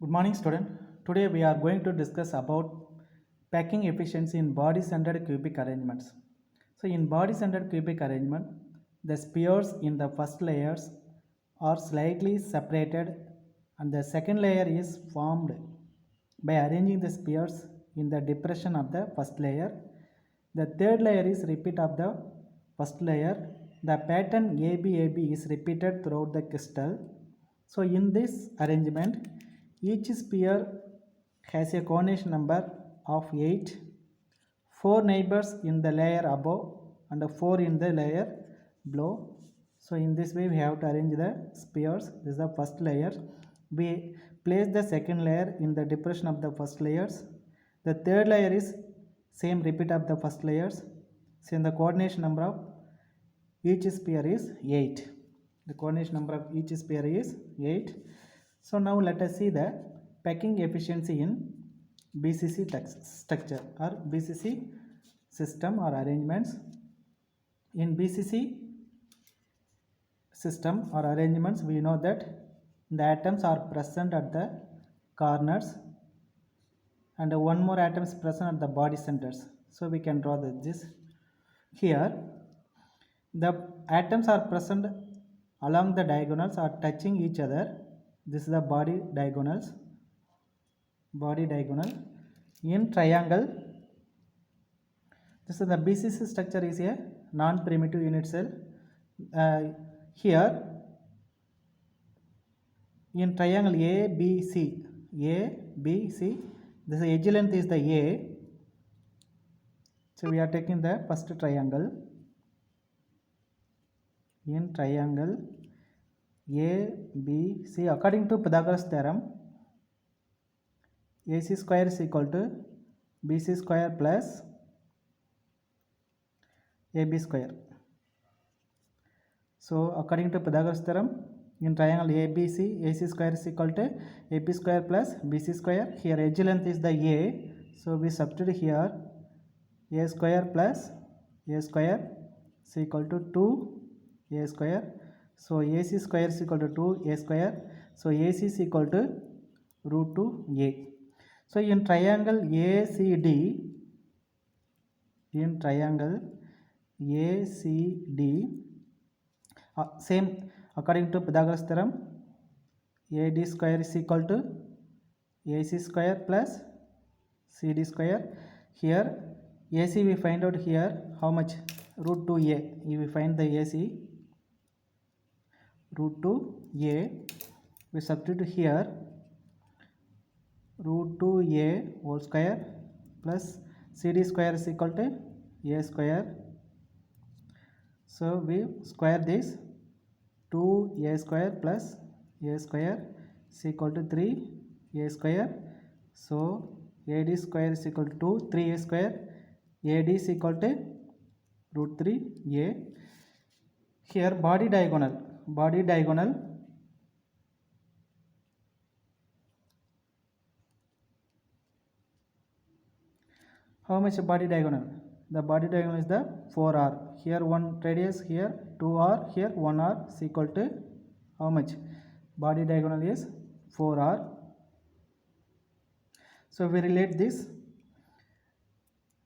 Good morning, student. Today we are going to discuss about packing efficiency in body-centered cubic arrangements. So in body-centered cubic arrangement, the spheres in the first layers are slightly separated and the second layer is formed by arranging the spheres in the depression of the first layer. The third layer is repeat of the first layer. The pattern ABAB is repeated throughout the crystal. So in this arrangement, each sphere has a coordination number of 8, 4 neighbors in the layer above and 4 in the layer below. So in this way we have to arrange the spheres. This is the first layer. We place the second layer in the depression of the first layers. The third layer is same repeat of the first layers. So in the coordination number of each sphere is 8. The coordination number of each sphere is 8. So now let us see the packing efficiency in BCC structure or BCC system or arrangements. In BCC system or arrangements, we know that the atoms are present at the corners and one more atom is present at the body centers. So we can draw this. Here the atoms are present along the diagonals or touching each other. This is the body diagonal. In triangle, this is the BCC structure is a non-primitive unit cell. Here in triangle ABC, this edge length is the A. So we are taking the first triangle. In triangle ABC, according to Pythagoras theorem, AC square is equal to BC square plus AB square. So according to Pythagoras theorem, in triangle ABC, AC square is equal to AB square plus BC square. Here edge length is the A, so we substitute here A square plus A square is equal to 2 A square. So AC square is equal to 2 A square. So AC is equal to root 2 A. So in triangle ACD, same according to Pythagoras theorem, AD square is equal to AC square plus CD square. Here AC we find out here how much, root 2A. We find the AC root 2A. We substitute here root 2A whole square plus CD square is equal to A square. So we square this, 2A square plus A square is equal to 3A square. So AD square is equal to 2, 3A square. AD is equal to root 3A. Here body diagonal. How much body diagonal? The body diagonal is the 4R. Here 1 radius, here 2R, here 1R is equal to how much? Body diagonal is 4R. So we relate this.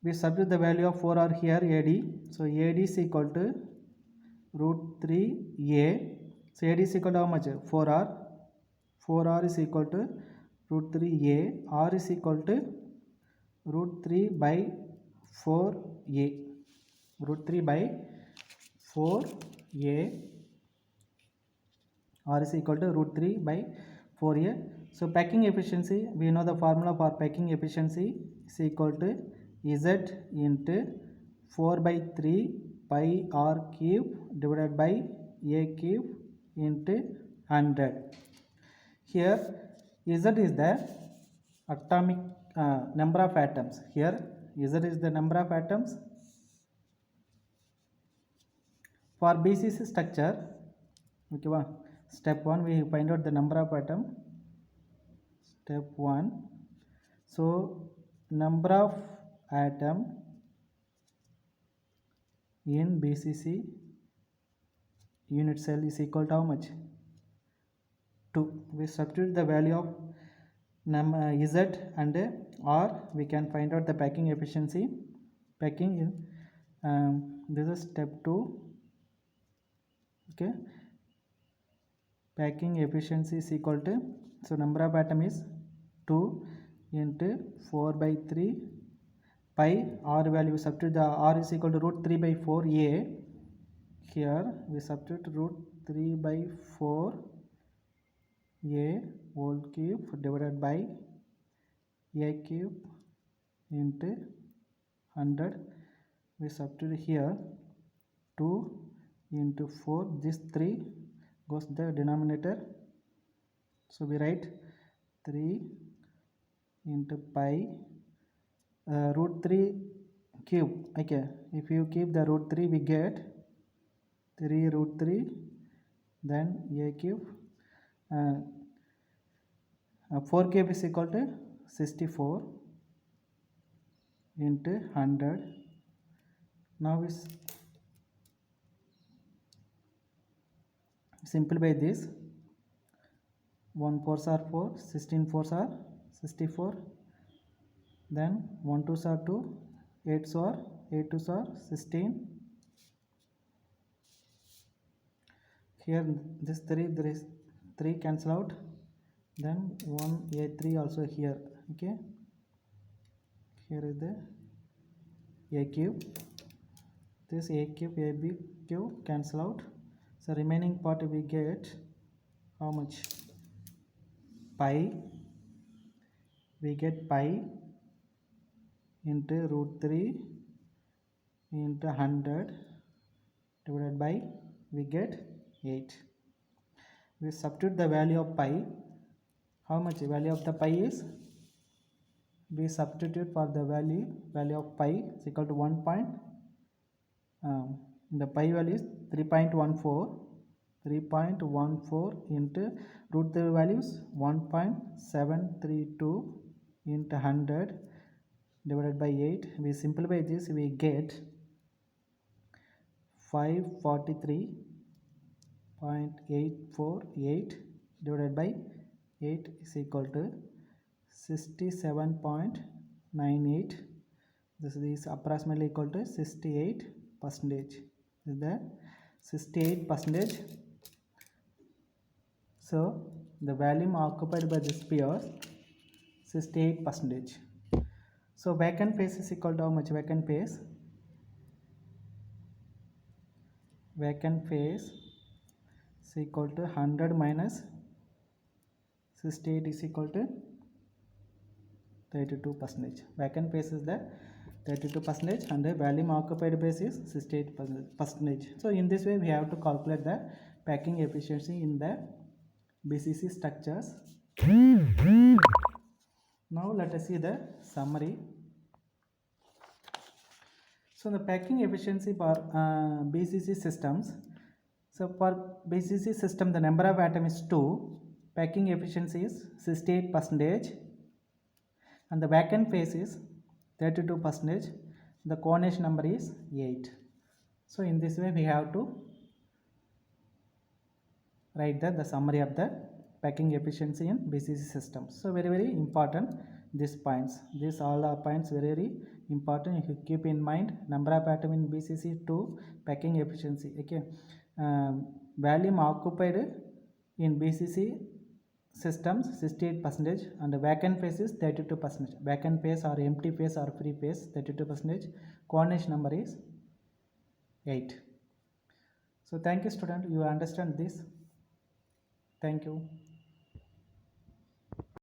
We substitute the value of 4R here, AD. So AD is equal to root 3A. So AD is equal to how much? 4R. 4R is equal to root 3A. R is equal to root 3 by 4A. Root 3 by 4A. R is equal to root 3 by 4A. So packing efficiency, we know the formula for packing efficiency is equal to Z into 4 by 3 pi R cube divided by A cube into 100. Here Z is the atomic number of atoms. Here Z is the number of atoms. For BCC structure, okay, step 1 we find out the number of atom. Step 1. So number of atom in BCC unit cell is equal to how much? 2. We substitute the value of Z and R, we can find out the packing efficiency. Packing in this is step 2. Okay, packing efficiency is equal to, so number of atom is 2 into 4 by 3 pi, R value substitute, the R is equal to root 3 by 4 A. Here we substitute root 3 by 4 A whole cube divided by A cube into 100. We substitute here 2 into 4, this 3 goes the denominator, so we write 3 into pi root 3 cube. Okay, if you keep the root 3 we get 3 root 3, then A cube, 4 cube is equal to 64 into 100. Now we simplify this. 1 4s are 4, 16 4s are 64, then 1 2s are 2, 8s are 8 2s are 16. Here this 3, there is 3 cancel out, then 1 A3 also here. Okay, here is the A cube, this A cube AB cube cancel out, so remaining part we get how much? Pi. We get pi into root 3 into 100 divided by, we get 8. We substitute the value of pi. How much value of the pi is? We substitute for the value of pi is equal to 1 point. The pi value is 3.14. 3.14 into root 3 values 1.732 into 100 divided by 8. We simplify this, we get 543.848 divided by 8 is equal to 67.98. This is approximately equal to 68%. This is the 68%. So the volume occupied by this sphere 68%. So vacant phase is equal to how much? Vacant phase is equal to 100 minus 68 is equal to 32%. Vacant phase is the 32% and the volume occupied base is 68%. So in this way we have to calculate the packing efficiency in the BCC structures. Now let us see the summary. So the packing efficiency for BCC systems. So for BCC system the number of atom is 2, packing efficiency is 68%, and the vacant phase is 32%. The Cornish number is 8. So in this way we have to write the summary of the packing efficiency in BCC systems. So very important these points. These all are points very important. You keep in mind number of atom in BCC to packing efficiency. Okay, volume occupied in BCC systems 68% and the vacant phase is 32%. Vacant phase or empty phase or free phase 32%. Cornish number is 8. So thank you student, you understand this. Thank you.